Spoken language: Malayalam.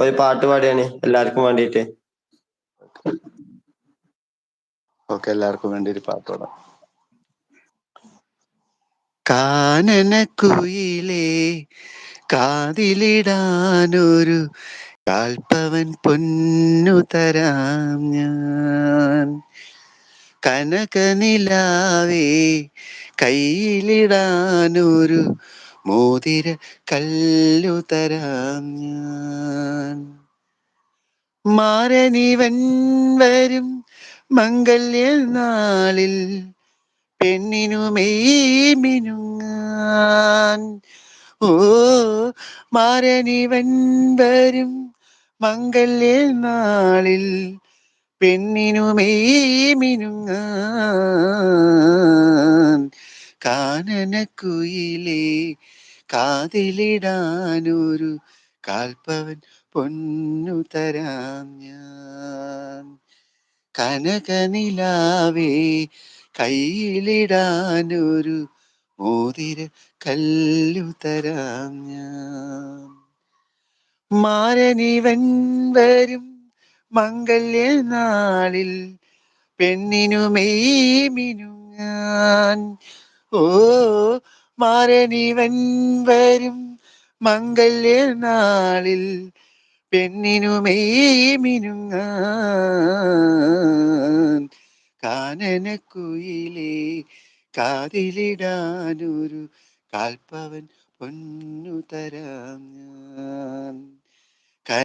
ഒരു പാട്ട് പാടിയാണ് എല്ലാവർക്കും വേണ്ടിയിട്ട്. ഓക്കെ, എല്ലാവർക്കും വേണ്ടി ഒരു പാട്ട് പാടാം. കാനനക്കുയിലേ കാതിലിടാനൊരു കാൽപ്പവൻ പൊന്നു തരാം ഞാൻ. കനകനിലാവേ കയ്യിലിടാനൊരു മോതിര കല്ലു തരാം ഞാൻ. മാരനിവൻ വരും മംഗല്യനാളിൽ പെണ്ണിനു മെയ് മിനുങ്ങാൻ. ഓ, മാരനിവൻ വരും മംഗല്യനാളിൽ പെണ്ണിനു മെയ് മിനുങ്ങാൻ. കാനനക്കുയിലേ കാതിലിടാനൊരു കാൽപ്പവൻ പൊന്നു തരാം ഞാൻ. കനകനിലാവേ കയ്യിലിടാനൊരു മോതിര കല്ലു തരാം ഞാൻ. മാരനിവൻ വരും മംഗല്യനാളിൽ പെണ്ണിനു മെയ് മിനുങ്ങാൻ. ഓ, മാരനിവൻ വരും മംഗല്യനാളിൽ പെണ്ണിനു മെയ് മിനുങ്ങാൻ. കാനനക്കുയിലേ കാതിലിടാനൊരു കാൽപ്പവൻ പൊന്നു തരാം ഞാൻ.